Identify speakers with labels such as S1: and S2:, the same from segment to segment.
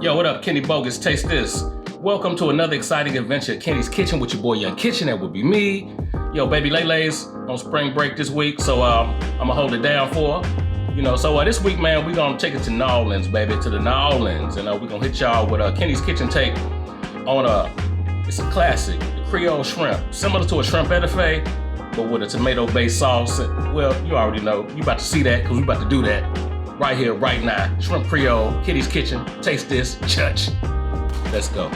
S1: Yo, what up, Kenny Bogus? Taste this. Welcome to another exciting adventure at Kenny's Kitchen with your boy Young Kitchen. That would be me. Yo, baby Laylays on spring break this week, so I'm gonna hold it down for her. You know, so this week, man, we're gonna take it to New Orleans, baby, to the New Orleans, and we're gonna hit y'all with Kenny's Kitchen take on it's a classic, the Creole shrimp, similar to a shrimp etouffee, but with a tomato-based sauce. Well, you already know. You about to see that because we about to do that right here, right now. Shrimp Creole, Kenny's Kitchen. Taste this, church. Let's go.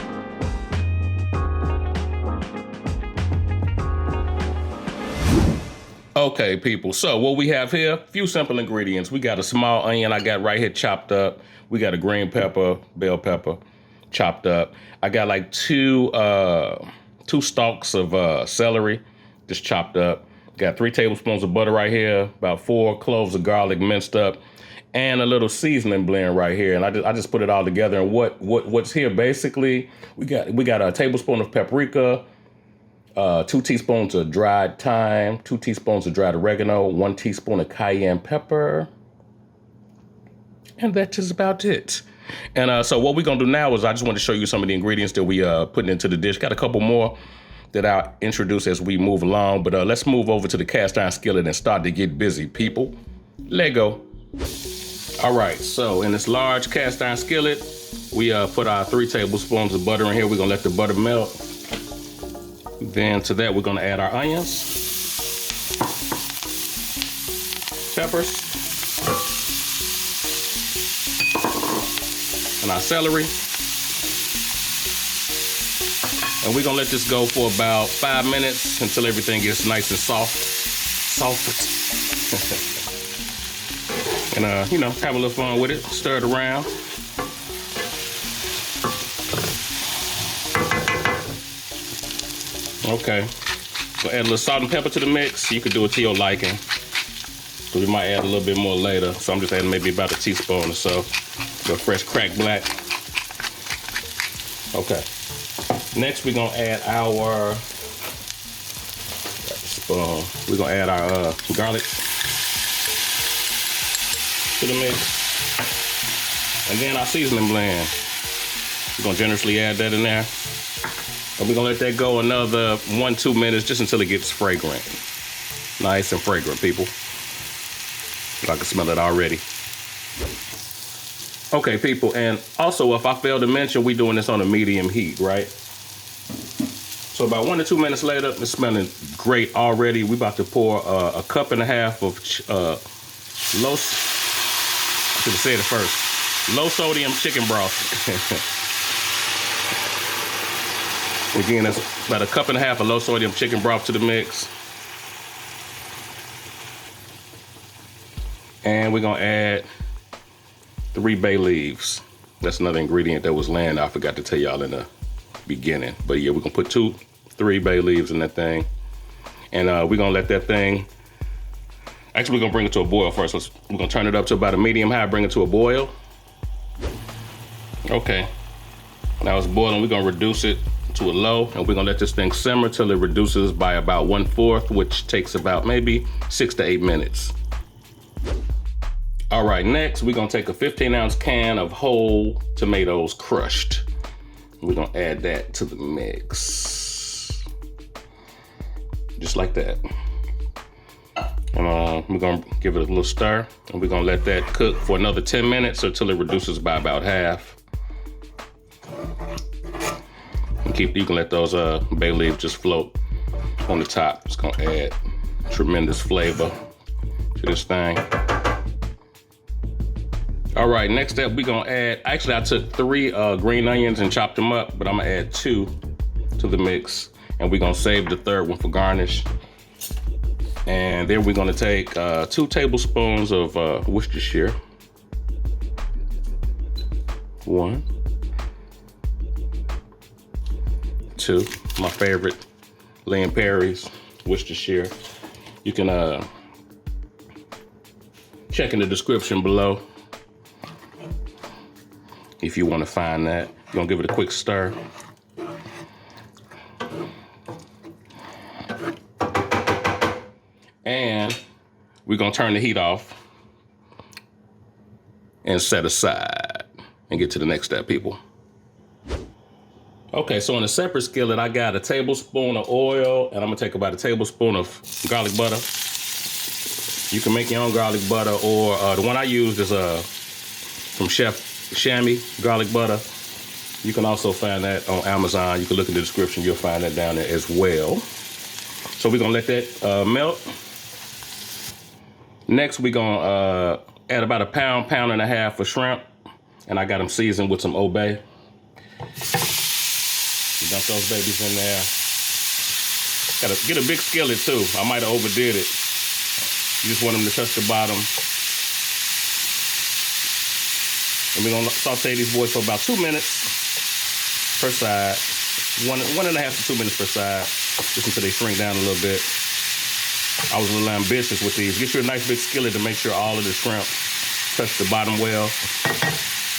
S1: Okay, people, so what we have here, a few simple ingredients. We got a small onion I got right here chopped up. We got a green pepper, bell pepper, chopped up. I got like two stalks of celery, just chopped up. Got 3 tablespoons of butter right here, about 4 cloves of garlic minced up, and a little seasoning blend right here. And I just put it all together. And what's here basically, we got a tablespoon of paprika, 2 teaspoons of dried thyme, 2 teaspoons of dried oregano, 1 teaspoon of cayenne pepper, and that's just about it. And so what we're gonna do now is I just want to show you some of the ingredients that we putting into the dish. Got a couple more that I'll introduce as we move along, but let's move over to the cast iron skillet and start to get busy, people. Let go. All right, so in this large cast iron skillet, we put our 3 tablespoons of butter in here. We're gonna let the butter melt. Then to that, we're gonna add our onions, peppers, and our celery. And we're gonna let this go for about 5 minutes until everything gets nice and soft. And you know, have a little fun with it. Stir it around. Okay, so add a little salt and pepper to the mix. You could do it to your liking. So we might add a little bit more later. So I'm just adding maybe about a teaspoon or so. The fresh cracked black. Okay. Next, we're gonna add our spoon. We're gonna add our garlic to the mix, and then our seasoning blend. We're gonna generously add that in there, and we're gonna let that go another 1-2 minutes just until it gets fragrant, nice and fragrant, people. I can smell it already. Okay, people, and also if I failed to mention, we're doing this on a medium heat, right? So about 1 to 2 minutes later, it's smelling great already. We about to pour a 1.5 cups of low, I should have said it first, low sodium chicken broth. Again, that's about 1.5 cups of low sodium chicken broth to the mix. And we're gonna add 3 bay leaves. That's another ingredient that was laying I forgot to tell y'all in the beginning. But yeah, we're gonna put 3 bay leaves in that thing. And we're gonna let that thing, actually we're gonna bring it to a boil first. We're gonna turn it up to about a medium high, bring it to a boil. Okay, now it's boiling. We're gonna reduce it to a low, and we're gonna let this thing simmer till it reduces by about 1/4, which takes about maybe 6 to 8 minutes. All right, next we're gonna take a 15-ounce can of whole tomatoes crushed. We're gonna add that to the mix. Just like that. And we're gonna give it a little stir, and we're gonna let that cook for another 10 minutes until it reduces by about half. And you can let those bay leaves just float on the top. It's gonna add tremendous flavor to this thing. All right, next up we're gonna add, actually I took 3 green onions and chopped them up, but I'm gonna add 2 to the mix, and we're gonna save the 3rd one for garnish. And then we're gonna take 2 tablespoons of Worcestershire. 1, 2, my favorite, Lynn Perry's Worcestershire. You can check in the description below if you want to find that. You're gonna give it a quick stir. And we're gonna turn the heat off and set aside. and get to the next step, people. Okay, so in a separate skillet, I got a tablespoon of oil, and I'm gonna take about a tablespoon of garlic butter. You can make your own garlic butter, or the one I used is from Chef Shamy garlic butter. You can also find that on Amazon. You can look in the description, you'll find that down there as well. So we're gonna let that melt. Next, we're gonna add about a pound and a half of shrimp, and I got them seasoned with some Old Bay. You dump those babies in there. Gotta get a big skillet too. I might have overdid it. You just want them to touch the bottom. And we're gonna saute these boys for about 2 minutes per side. One and a half to 2 minutes per side, just until they shrink down a little bit. I was a little ambitious with these. Get you a nice big skillet to make sure all of the shrimp touch the bottom well.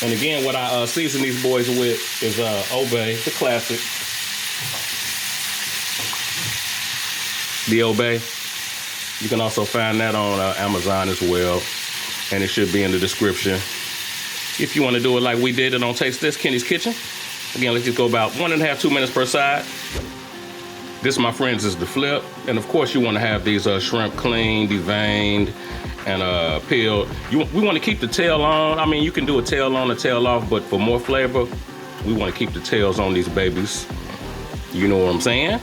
S1: And again, what I season these boys with is Old Bay, the classic. The Old Bay. You can also find that on Amazon as well, and it should be in the description. If you want to do it like we did it on TasteDis, Kenny's Kitchen. Again, let's just go about 1.5 to 2 minutes per side. This, my friends, is the flip. And of course, you want to have these shrimp clean, deveined, and peeled. We want to keep the tail on. I mean, you can do a tail on, a tail off, but for more flavor, we want to keep the tails on these babies. You know what I'm saying?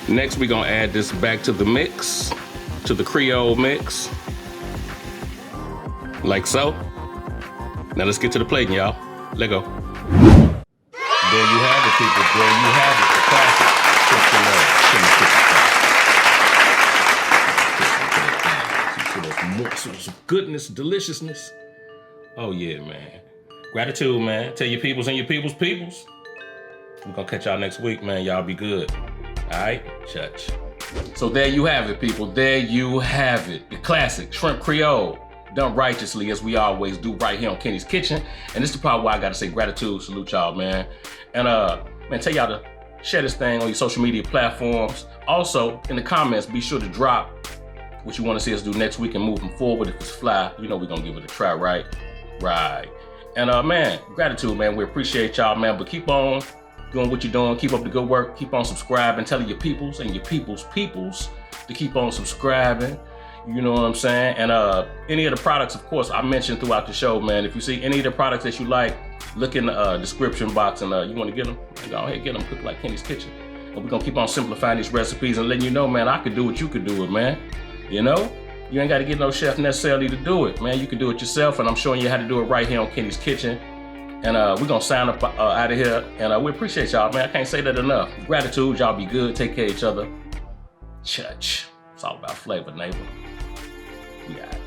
S1: Next, we're gonna add this back to the mix, to the Creole mix, like so. Now let's get to the plating, y'all. Let go. There you have it, people. There you have it, the classic Shrimp Creole. Morsels of goodness, deliciousness. Oh yeah, man. Gratitude, man. Tell your peoples and your peoples' peoples. We're gonna catch y'all next week, man. Y'all be good. All right, church. So there you have it, people. There you have it. The classic Shrimp Creole, done righteously as we always do right here on Kenny's Kitchen. And this is the part where I gotta say gratitude, salute y'all, man. And man, tell y'all to share this thing on your social media platforms. Also, in the comments, be sure to drop what you wanna see us do next week and moving forward. If it's fly, you know we're gonna give it a try, right? Right. And man, gratitude, man. We appreciate y'all, man. But keep on doing what you're doing. Keep up the good work. Keep on subscribing. Telling your peoples and your peoples' peoples to keep on subscribing. You know what I'm saying? And any of the products, of course, I mentioned throughout the show, man. If you see any of the products that you like, look in the description box, and you want to get them, go ahead, get them. Cook like Kenny's Kitchen. And we're going to keep on simplifying these recipes and letting you know, man, I could do what you could do it, man. You know? You ain't got to get no chef necessarily to do it, man. You can do it yourself, and I'm showing you how to do it right here on Kenny's Kitchen. And we're going to sign up out of here. And we appreciate y'all, man. I can't say that enough. Gratitude. Y'all be good. Take care of each other. Church. It's all about flavor, neighbor. We got it.